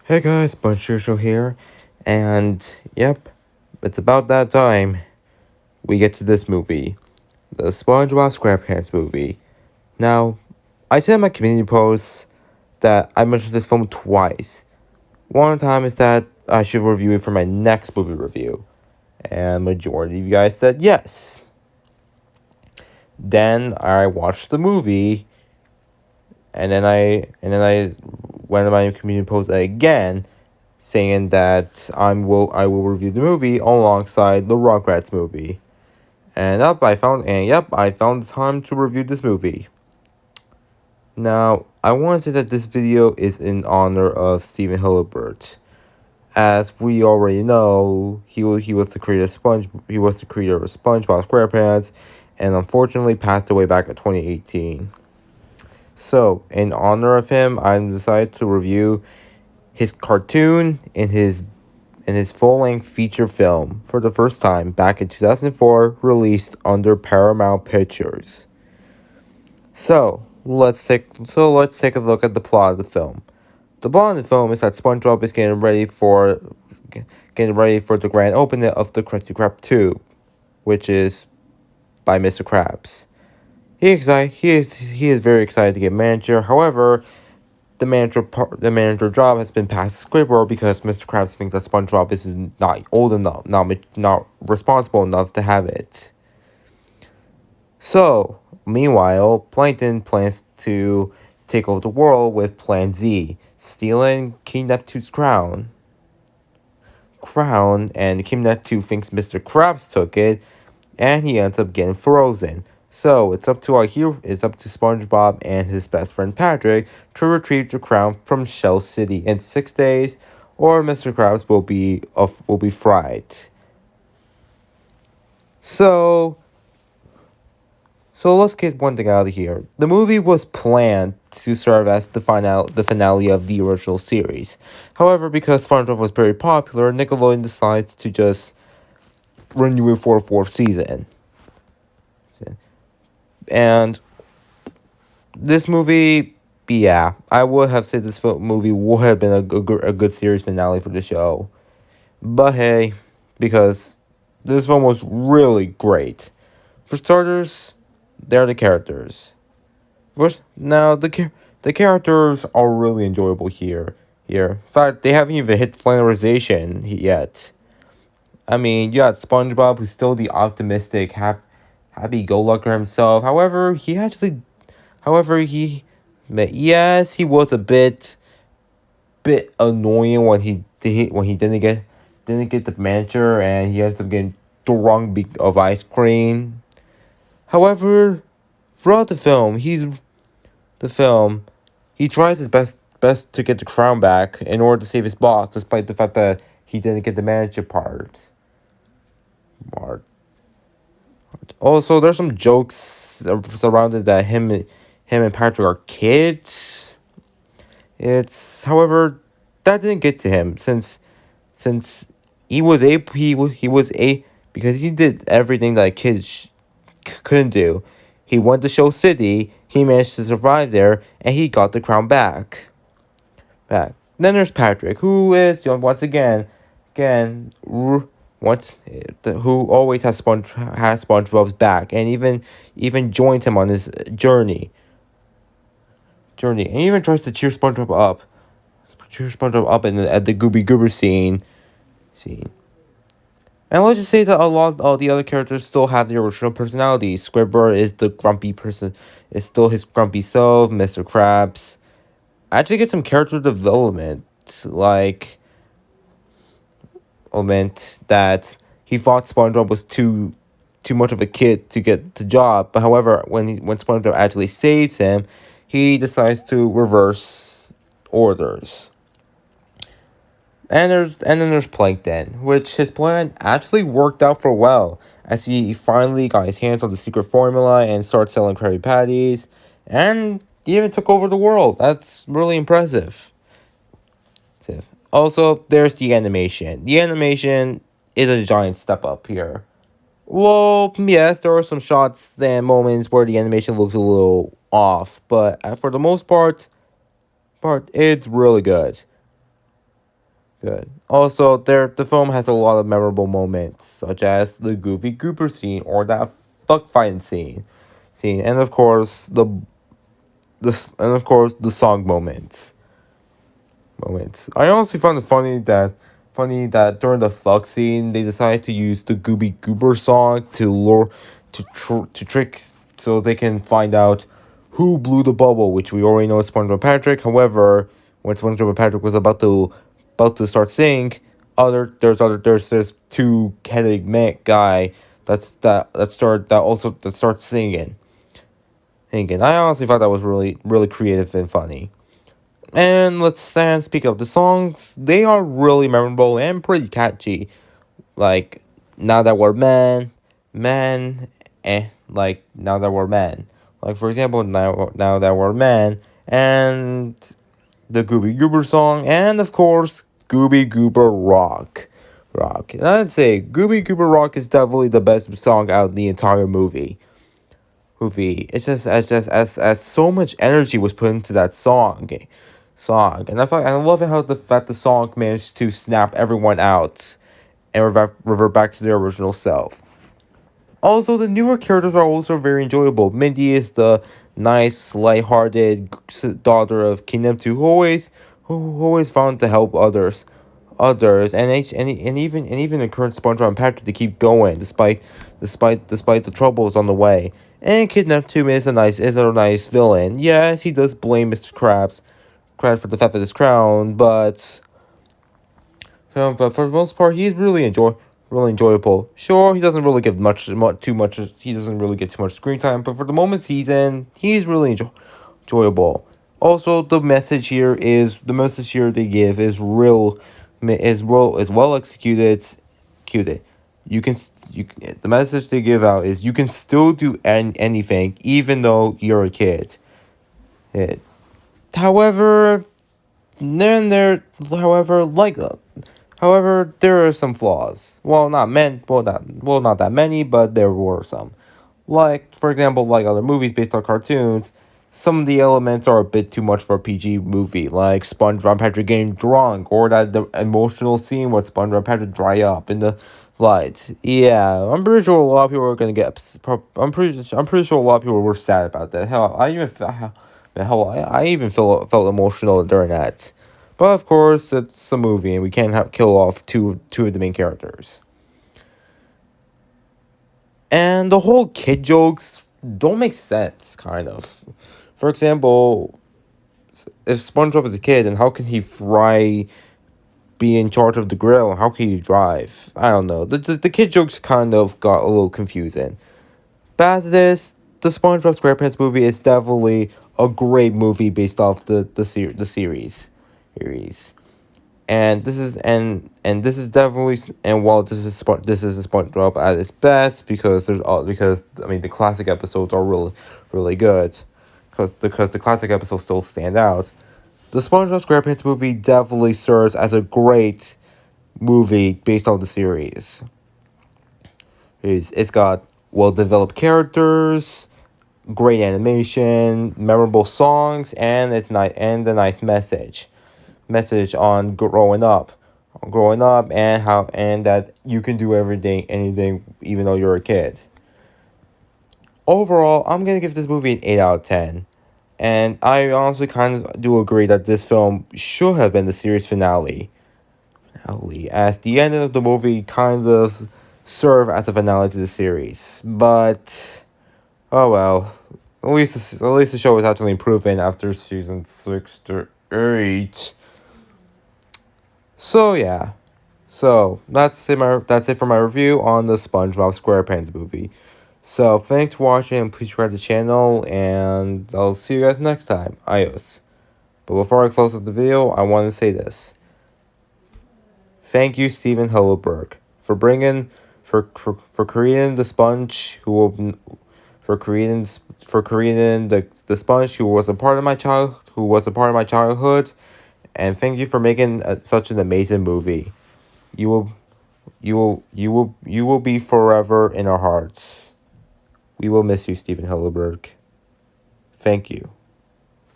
Hey guys, SpongeBob here, and yep, it's about that time we get to this movie, the SpongeBob SquarePants movie. Now, I said in my community post that I mentioned this film twice. One time is that I should review it for my next movie review, and majority of you guys said yes. Then I watched the movie, and then I went to my community post again saying that I will review the movie alongside the Rugrats movie. I found the time to review this movie. Now, I want to say that this video is in honor of Steven Hillenburg. As we already know, he was the creator of SpongeBob SquarePants, and unfortunately passed away back in 2018. So, in honor of him, I decided to review his cartoon and his full-length feature film for the first time back in 2004, released under Paramount Pictures. So let's take a look at the plot of the film. The plot of the film is that SpongeBob is getting ready for the grand opening of the Krusty Krab 2, which is by Mr. Krabs. He is very excited to get manager. However, the manager job has been passed to Squidward because Mr. Krabs thinks that SpongeBob is not old enough, not responsible enough to have it. So, meanwhile, Plankton plans to take over the world with Plan Z, stealing King Neptune's and King Neptune thinks Mr. Krabs took it, and he ends up getting frozen. So it's up to SpongeBob and his best friend Patrick to retrieve the crown from Shell City in 6 days, or Mr. Krabs will be fried. So let's get one thing out of here. The movie was planned to serve as the finale of the original series. However, because SpongeBob was very popular, Nickelodeon decides to just renew it for a fourth season. And this movie, yeah, I would have said this movie would have been a good series finale for the show. But hey, because this film was really great. For starters, they're the characters. The characters are really enjoyable here. In fact, they haven't even hit planarization yet. I mean, you got SpongeBob, who's still the optimistic, happy-go-lucky himself. However, yes, he was a bit annoying when he didn't get the manager, and he ends up getting the wrong beak of ice cream. However, throughout the film, he tries his best to get the crown back in order to save his boss, despite the fact that he didn't get the manager part. Also, there's some jokes surrounded that him and Patrick are kids. However, that didn't get to him since he was because he did everything that kids couldn't do. He went to Show City. He managed to survive there, and he got the crown back. Then there's Patrick, who is who always has SpongeBob's back, and even joins him on his journey, and even tries to cheer SpongeBob up. At the Gooby Goober scene. And let's just say that a lot of the other characters still have their original personalities. Squidward is the grumpy person, is still his grumpy self. Mr. Krabs actually get some character development, like meant that he thought SpongeBob was too much of a kid to get the job. But however, when SpongeBob actually saves him, he decides to reverse orders. And then there's Plankton, which his plan actually worked out for well, as he finally got his hands on the secret formula and started selling Krabby Patties, and he even took over the world. That's really impressive. Also, there's the animation. The animation is a giant step up here. Well, yes, there are some shots and moments where the animation looks a little off, but for the most part, it's really good. Good. Also, the film has a lot of memorable moments, such as the Goofy Goober scene or that fuck fighting scene, and of course the song moments. I honestly found it funny that during the fuck scene they decided to use the Gooby Goober song to lure to trick so they can find out who blew the bubble, which we already know is SpongeBob Patrick. However, when SpongeBob Patrick was about to start singing, there's this two-headed man guy that starts singing. I honestly thought that was really creative and funny. And speak of the songs, they are really memorable and pretty catchy. Like now that we're man, like now that we're man. Like for example, now that we're man, and the Gooby Goober song, and of course Gooby Goober Rock. And I'd say Gooby Goober Rock is definitely the best song out in the entire movie. It's just as so much energy was put into that song, and I love it how the song managed to snap everyone out and revert back to their original self. Also, the newer characters are also very enjoyable. Mindy is the nice, light-hearted daughter of King Neptune who always found to help others, and even encouraged SpongeBob and Patrick to keep going despite the troubles on the way. And Kid Neptune is a nice villain. Yes, he does blame Mr. Krabs for the theft of his crown, but for the most part, he's really enjoyable. Sure, he doesn't really give too much. He doesn't really get too much screen time, but for the moments he's in, he's really enjoyable. Also, the message here they give is well executed. Executed. The message they give out is you can still do anything even though you're a kid. It, however, then there, however, like However, there are some flaws. Not that many, but there were some. Like, for example, like other movies based on cartoons, some of the elements are a bit too much for a PG movie, like SpongeBob and Patrick getting drunk, or the emotional scene where SpongeBob and Patrick dry up in the lights. Yeah, I'm pretty sure a lot of people are gonna I'm pretty sure a lot of people were sad about that. I even felt emotional during that. But of course, it's a movie, and we can't kill off two of the main characters. And the whole kid jokes don't make sense, kind of. For example, if SpongeBob is a kid, then how can he be in charge of the grill? How can he drive? I don't know. The kid jokes kind of got a little confusing. But as this, the SpongeBob SquarePants movie is definitely a great movie based off the series. And this is definitely, and while this is a SpongeBob at its best, because I mean the classic episodes are really good, because the classic episodes still stand out. The SpongeBob SquarePants movie definitely serves as a great movie based on the series. It's got well developed characters, great animation, memorable songs, and a nice message on growing up, and that you can do anything even though you're a kid. Overall, I'm gonna give this movie an 8 out of 10, and I honestly kind of do agree that this film should have been the series finale, as the ending of the movie kind of serve as a finale to the series. But oh well, at least the show is actually improving after season 6 to 8. So yeah, that's it for my review on the SpongeBob SquarePants movie. So thanks for watching, and please subscribe to the channel, and I'll see you guys next time. Adios. But before I close up the video, I want to say this. Thank you, Steven Hillenburg, for bringing for creating the sponge who will for creating the sponge who was a part of my childhood, and thank you for making such an amazing movie. You will you will be forever in our hearts. We will miss you, Steven Hillenburg. Thank you.